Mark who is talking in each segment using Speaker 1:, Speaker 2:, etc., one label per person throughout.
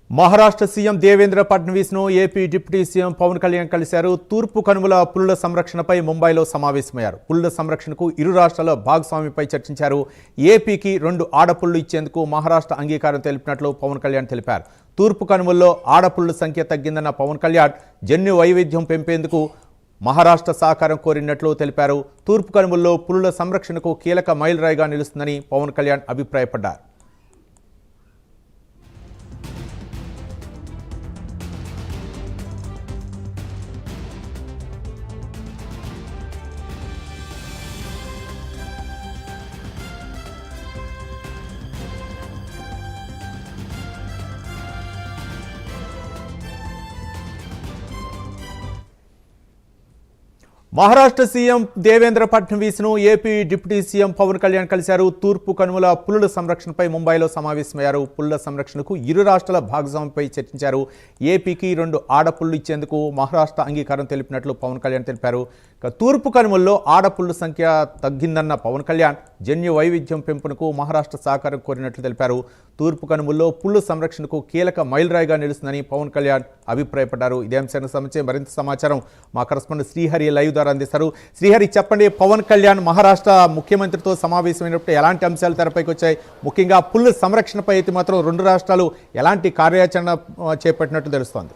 Speaker 1: Maharashtra CM Devendra Fadnavis ను AP deputy CM Pawan Kalyan కలిశారు. తూర్పు కనుమల పులుల సంరక్షణపై ముంబైలో సమావేశమయ్యారు. పులుల సంరక్షణకు ఇరు రాష్ట్రాల భాగస్వామ్యంపై చర్చించారు. ఏపీకి 2 ఆడపుళ్లు ఇచ్చేందుకు మహారాష్ట్ర అంగీకారం తెలిపినట్లు పవన్ కళ్యాణ్ తెలిపారు. తూర్పు కనుమల్లో ఆడపుళ్ల సంఖ్య తగ్గిందన్న పవన్ కళ్యాణ్ జన్యు వైవిధ్యం పెంపేందుకు మహారాష్ట్ర సహకారం కోరినట్లు తెలిపారు. తూర్పు కనుమల్లో పులుల సంరక్షణకు కీలక మైలురాయిగా నిలుస్తుందని పవన్ కళ్యాణ్ అభిప్రాయపడ్డారు. మహారాష్ట్ర సీఎం దేవేంద్ర ఫడ్నవీస్ ను AP deputy CM Pawan Kalyan కలిశారు. తూర్పు కనుమల పులుల సంరక్షణపై ముంబైలో సమావేశమయ్యారు. పులుల సంరక్షణకు ఇరు రాష్ట్రాల భాగస్వామ్యంపై చర్చించారు. ఏపీకి 2 ఆడపుళ్లు ఇచ్చేందుకు మహారాష్ట్ర అంగీకారం తెలిపినట్లు పవన్ కళ్యాణ్ తెలిపారు. తూర్పు కనుమల్లో ఆడపుళ్ల సంఖ్య తగ్గిందన్న పవన్ కళ్యాణ్ జన్యు వైవిధ్యం పెంపునకు మహారాష్ట్ర సహకారం కోరినట్లు తెలిపారు. తూర్పు కనుమల్లో పులుల సంరక్షణకు కీలక మైలురాయిగా నిలుస్తుందని పవన్ కళ్యాణ్ అభిప్రాయపడ్డారు. ఇదే అంశానికి సంబంధించి మరింత సమాచారం మా కరెస్పాండెంట్ శ్రీహరి లైవ్ ద్వారా అందిస్తారు. శ్రీహరి, చెప్పండి, పవన్ కళ్యాణ్ మహారాష్ట్ర ముఖ్యమంత్రితో సమావేశమైనప్పుడు ఎలాంటి అంశాలు తెరపైకి వచ్చాయి? ముఖ్యంగా పులుల సంరక్షణపై అయితే మాత్రం 2 రాష్ట్రాలు ఎలాంటి కార్యాచరణ చేపట్టినట్టు తెలుస్తోంది?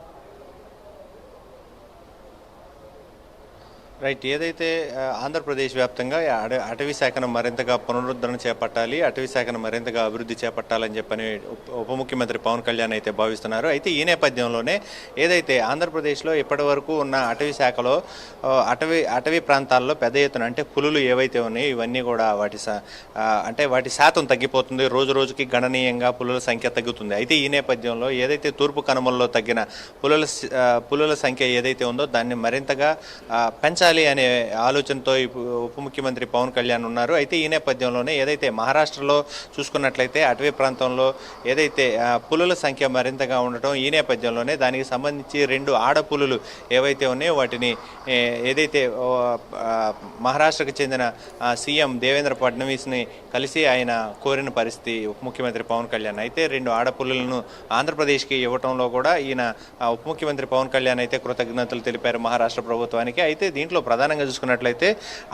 Speaker 2: రైట్, ఏదైతే ఆంధ్రప్రదేశ్ వ్యాప్తంగా అటవీ శాఖను మరింతగా పునరుద్ధరణ చేపట్టాలి, అటవీ శాఖను మరింతగా అభివృద్ధి చేపట్టాలని చెప్పని ఉప ముఖ్యమంత్రి పవన్ కళ్యాణ్ అయితే భావిస్తున్నారు. అయితే ఈ నేపథ్యంలోనే ఏదైతే ఆంధ్రప్రదేశ్లో ఇప్పటి వరకు ఉన్న అటవీ శాఖలో అటవీ ప్రాంతాల్లో పెద్ద ఎత్తున అంటే పులులు ఏవైతే ఉన్నాయో ఇవన్నీ కూడా వాటి శాతం తగ్గిపోతుంది. రోజు రోజుకి గణనీయంగా పులుల సంఖ్య తగ్గుతుంది. అయితే ఈ నేపథ్యంలో ఏదైతే తూర్పు కనుమల్లో తగ్గిన పులుల సంఖ్య ఏదైతే ఉందో దాన్ని మరింతగా పెంచాలి అనే ఆలోచనతో ఉప ముఖ్యమంత్రి పవన్ కళ్యాణ్ ఉన్నారు. అయితే ఈ నేపథ్యంలోనే ఏదైతే మహారాష్ట్రలో చూసుకున్నట్లయితే అటవీ ప్రాంతంలో ఏదైతే పులుల సంఖ్య మరింతగా ఉండటం, ఈ నేపథ్యంలోనే దానికి సంబంధించి 2 ఆడపులులు ఏవైతే ఉన్నాయో వాటిని ఏదైతే మహారాష్ట్రకు చెందిన సీఎం దేవేంద్ర ఫడ్నవీస్ని కలిసి ఆయన కోరిన పరిస్థితి ఉప ముఖ్యమంత్రి పవన్ కళ్యాణ్. అయితే 2 ఆడపులులను ఆంధ్రప్రదేశ్కి ఇవ్వటంలో కూడా ఈయన ఉప ముఖ్యమంత్రి పవన్ కళ్యాణ్ అయితే కృతజ్ఞతలు తెలిపారు మహారాష్ట్ర ప్రభుత్వానికి. అయితే దీంట్లో ప్రధానంగా చూసుకున్నట్లయితే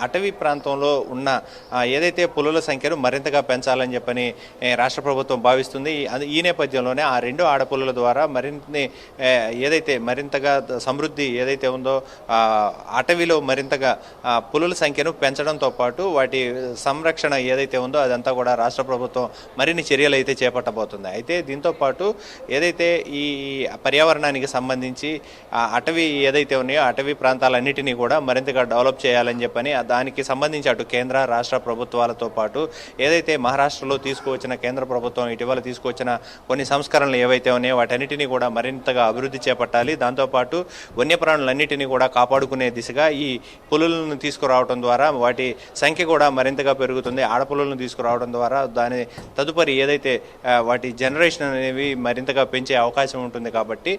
Speaker 2: అటవీ ప్రాంతంలో ఉన్న ఏదైతే పులుల సంఖ్యను మరింతగా పెంచాలని చెప్పని రాష్ట్ర ప్రభుత్వం భావిస్తుంది. ఈ నేపథ్యంలోనే ఆ 2 ఆడపులుల ద్వారా మరింతగా సమృద్ధి ఏదైతే ఉందో అటవీలో మరింతగా పులుల సంఖ్యను పెంచడంతో పాటు వాటి సంరక్షణ ఏదైతే ఉందో అదంతా కూడా రాష్ట్ర ప్రభుత్వం మరిన్ని చర్యలు అయితే చేపట్టబోతుంది. అయితే దీంతో పాటు ఏదైతే ఈ పర్యావరణానికి సంబంధించి అటవీ ఏదైతే ఉన్నాయో అటవీ ప్రాంతాలన్నిటినీ కూడా మరింతగా డెవలప్ చేయాలని చెప్పని దానికి సంబంధించి అటు కేంద్ర రాష్ట్ర ప్రభుత్వాలతో పాటు ఏదైతే మహారాష్ట్రలో తీసుకువచ్చిన కేంద్ర ప్రభుత్వం ఇటీవల తీసుకువచ్చిన కొన్ని సంస్కరణలు ఏవైతే ఉన్నాయో వాటన్నిటినీ కూడా మరింతగా అభివృద్ధి చేపట్టాలి. దాంతోపాటు వన్యప్రాణులన్నిటినీ కూడా కాపాడుకునే దిశగా ఈ పులులను తీసుకురావడం ద్వారా వాటి సంఖ్య కూడా మరింతగా పెరుగుతుంది. ఆడపులులను తీసుకురావడం ద్వారా దాని తదుపరి ఏదైతే వాటి జనరేషన్ అనేవి మరింతగా పెంచే అవకాశం ఉంటుంది. కాబట్టి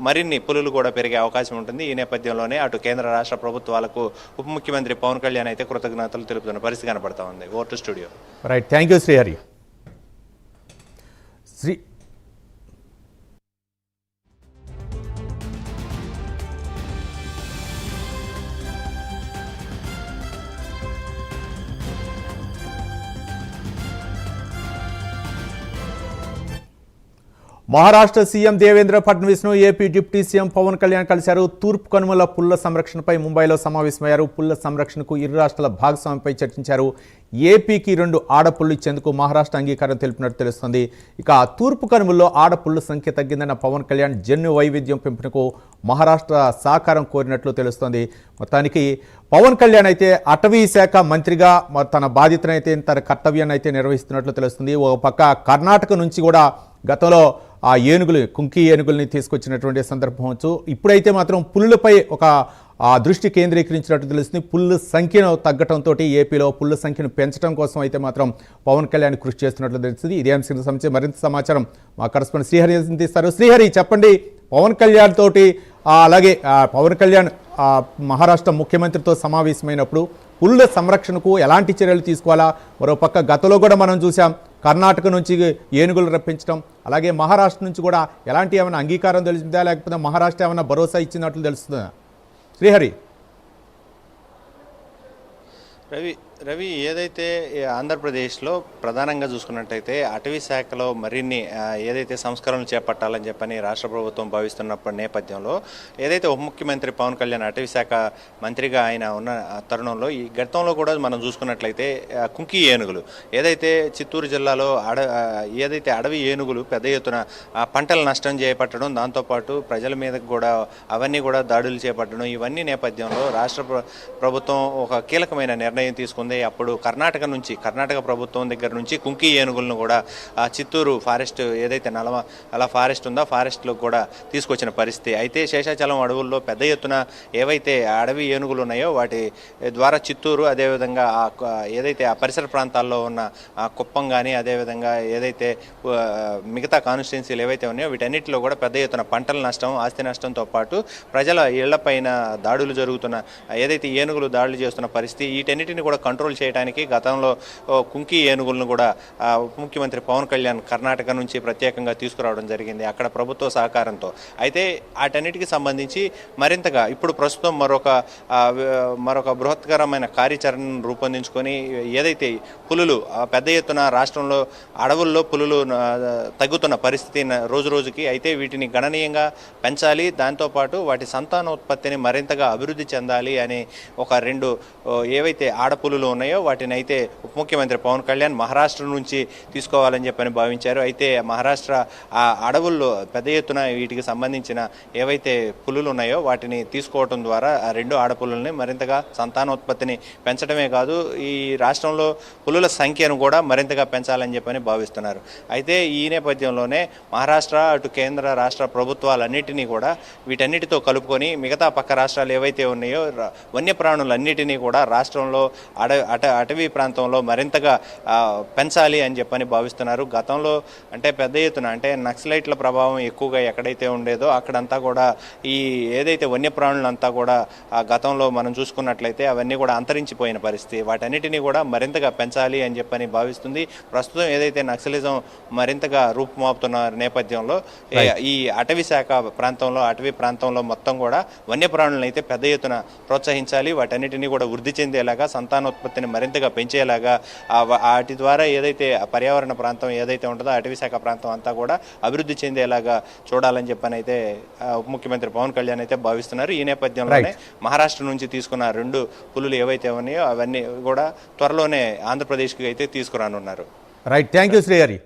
Speaker 2: మరిన్ని పులులు కూడా పెరిగే అవకాశం ఉంటుంది. ఈ నేపథ్యంలోనే అటు కేంద్ర రాష్ట్ర ప్రభుత్వాలకు ఉప ముఖ్యమంత్రి పవన్ కళ్యాణ్ అయితే కృతజ్ఞతలు తెలుపుతున్న పరిస్థితి కనబడతా ఉంది. Over to studio.
Speaker 1: Right, thank you Srihari. Maharashtra CM Devendra Fadnavis ను AP deputy CM Pawan Kalyan కలిశారు. తూర్పు కనుమల పుల్ల సంరక్షణపై ముంబైలో సమావేశమయ్యారు. పుల్ల సంరక్షణకు ఇరు రాష్ట్రాల భాగస్వామ్యంపై చర్చించారు. ఏపీకి 2 ఆడపుళ్లు ఇచ్చేందుకు మహారాష్ట్ర అంగీకారం తెలిపినట్టు తెలుస్తోంది. ఇక తూర్పు కనుమల్లో ఆడపుళ్ల సంఖ్య తగ్గిందన్న పవన్ కళ్యాణ్ జన్యు వైవిధ్యం పెంపునకు మహారాష్ట్ర సహకారం కోరినట్లు తెలుస్తోంది. మొత్తానికి పవన్ కళ్యాణ్ అయితే అటవీ శాఖ మంత్రిగా తన బాధ్యతనైతే తన కర్తవ్యాన్ని అయితే నిర్వహిస్తున్నట్లు తెలుస్తుంది. ఒక పక్క కర్ణాటక నుంచి కూడా గతంలో ఆ కుంకి ఏనుగుల్ని తీసుకొచ్చినటువంటి సందర్భం వచ్చు. ఇప్పుడైతే మాత్రం పులులపై ఒక దృష్టి కేంద్రీకరించినట్టు తెలుస్తుంది. పుల్ల సంఖ్యను తగ్గడంతో ఏపీలో పుల్ల సంఖ్యను పెంచడం కోసం అయితే మాత్రం పవన్ కళ్యాణ్ కృషి చేస్తున్నట్లు తెలుస్తుంది. ఇదే అంశానికి సంబంధించి మరింత సమాచారం మా కరెస్పాండెంట్ శ్రీహరి అందిస్తారు. శ్రీహరి, చెప్పండి, పవన్ కళ్యాణ్ తోటి అలాగే పవన్ కళ్యాణ్ మహారాష్ట్ర ముఖ్యమంత్రితో సమావేశమైనప్పుడు పుల్ల సంరక్షణకు ఎలాంటి చర్యలు తీసుకోవాలా? మరోపక్క గతంలో కూడా మనం చూసాం కర్ణాటక నుంచి ఏనుగులు రప్పించడం, అలాగే మహారాష్ట్ర నుంచి కూడా ఎలాంటి ఏమైనా అంగీకారం తెలిసిందా, లేకపోతే మహారాష్ట్ర ఏమైనా భరోసా ఇచ్చినట్లు తెలుస్తుందా? శ్రీహరి.
Speaker 2: రవి ఏదైతే ఆంధ్రప్రదేశ్లో ప్రధానంగా చూసుకున్నట్టయితే అటవీ శాఖలో మరిన్ని ఏదైతే సంస్కరణలు చేపట్టాలని చెప్పని రాష్ట్ర ప్రభుత్వం భావిస్తున్నప్పటి నేపథ్యంలో ఏదైతే ఉప ముఖ్యమంత్రి పవన్ కళ్యాణ్ అటవీ శాఖ మంత్రిగా ఆయన ఉన్న తరుణంలో ఈ గతంలో కూడా మనం చూసుకున్నట్లయితే కుంకి ఏనుగులు ఏదైతే చిత్తూరు జిల్లాలో ఏదైతే అడవి ఏనుగులు పెద్ద ఎత్తున పంటల నష్టం చేపట్టడం, దాంతోపాటు ప్రజల మీద కూడా అవన్నీ కూడా దాడులు చేపట్టడం, ఇవన్నీ నేపథ్యంలో రాష్ట్ర ప్రభుత్వం ఒక కీలకమైన నిర్ణయం తీసుకుంది. అప్పుడు కర్ణాటక ప్రభుత్వం దగ్గర నుంచి కుంకి ఏనుగులను కూడా చిత్తూరు ఫారెస్ట్ ఏదైతే అలా ఫారెస్ట్ ఉందో ఫారెస్ట్లో కూడా తీసుకొచ్చిన పరిస్థితి. అయితే శేషాచలం అడవుల్లో పెద్ద ఎత్తున ఏవైతే అడవి ఏనుగులు ఉన్నాయో వాటి ద్వారా చిత్తూరు, అదేవిధంగా ఏదైతే ఆ పరిసర ప్రాంతాల్లో ఉన్న కుప్పం కానీ, అదేవిధంగా ఏదైతే మిగతా కాన్స్టిట్యున్సీలు ఏవైతే ఉన్నాయో వీటన్నిటిలో కూడా పెద్ద ఎత్తున పంటల నష్టం, ఆస్తి నష్టంతో పాటు ప్రజల ఇళ్లపైన దాడులు జరుగుతున్న ఏదైతే ఏనుగులు దాడులు చేస్తున్న పరిస్థితి, వీటన్నిటిని కూడా కంట్రోల్ చేయడానికి గతంలో కుంకి ఏనుగులను కూడా ఉప ముఖ్యమంత్రి పవన్ కళ్యాణ్ కర్ణాటక నుంచి ప్రత్యేకంగా తీసుకురావడం జరిగింది అక్కడ ప్రభుత్వ సహకారంతో. అయితే వాటన్నిటికి సంబంధించి మరింతగా ఇప్పుడు ప్రస్తుతం మరొక బృహత్కరమైన కార్యాచరణను రూపొందించుకొని ఏదైతే పులులు పెద్ద ఎత్తున రాష్ట్రంలో అడవుల్లో పులులు తగ్గుతున్న పరిస్థితి రోజు రోజుకి, అయితే వీటిని గణనీయంగా పెంచాలి, దాంతోపాటు వాటి సంతానోత్పత్తిని మరింతగా అభివృద్ధి చెందాలి అని ఒక 2 ఏవైతే ఆడపులులు ఉన్నాయో వాటిని అయితే ఉప ముఖ్యమంత్రి పవన్ కళ్యాణ్ మహారాష్ట్ర నుంచి తీసుకోవాలని చెప్పని భావించారు. అయితే మహారాష్ట్ర ఆ అడవుల్లో పెద్ద ఎత్తున వీటికి సంబంధించిన ఏవైతే పులులు ఉన్నాయో వాటిని తీసుకోవడం ద్వారా ఆ 2 ఆడపులుల్ని మరింతగా సంతానోత్పత్తిని పెంచడమే కాదు, ఈ రాష్ట్రంలో పులుల సంఖ్యను కూడా మరింతగా పెంచాలని చెప్పని భావిస్తున్నారు. అయితే ఈ నేపథ్యంలోనే మహారాష్ట్ర, అటు కేంద్ర రాష్ట్ర ప్రభుత్వాలన్నిటినీ కూడా వీటన్నిటితో కలుపుకొని మిగతా పక్క రాష్ట్రాలు ఏవైతే ఉన్నాయో వన్యప్రాణులన్నిటినీ కూడా రాష్ట్రంలో అటవీ ప్రాంతంలో మరింతగా పెంచాలి అని చెప్పని భావిస్తున్నారు. గతంలో అంటే పెద్ద ఎత్తున అంటే నక్సలైట్ల ప్రభావం ఎక్కువగా ఎక్కడైతే ఉండేదో అక్కడంతా కూడా ఈ ఏదైతే వన్యప్రాణులంతా కూడా గతంలో మనం చూసుకున్నట్లయితే అవన్నీ కూడా అంతరించిపోయిన పరిస్థితి, వాటన్నిటినీ కూడా మరింతగా పెంచాలి అని చెప్పని భావిస్తుంది. ప్రస్తుతం ఏదైతే నక్సలిజం మరింతగా రూపుమాపుతున్న నేపథ్యంలో ఈ అటవీ ప్రాంతంలో మొత్తం కూడా వన్యప్రాణులను అయితే పెద్ద ఎత్తున ప్రోత్సహించాలి, వాటన్నిటినీ కూడా వృద్ధి చెందేలాగా, సంతానోత్పత్తిని మరింతగా పెంచేలాగా, వాటి ద్వారా ఏదైతే పర్యావరణ ప్రాంతం ఏదైతే ఉంటుందో అటవీ శాఖ ప్రాంతం అంతా కూడా అభివృద్ధి చెందేలాగా చూడాలని చెప్పని అయితే ఉప ముఖ్యమంత్రి పవన్ కళ్యాణ్ అయితే భావిస్తున్నారు. ఈ నేపథ్యంలోనే మహారాష్ట్ర నుంచి తీసుకున్న 2 పులులు ఏవైతే ఉన్నాయో అవన్నీ కూడా త్వరలోనే ఆంధ్రప్రదేశ్కి అయితే తీసుకురానున్నారు.
Speaker 1: Right, thank you Srihari.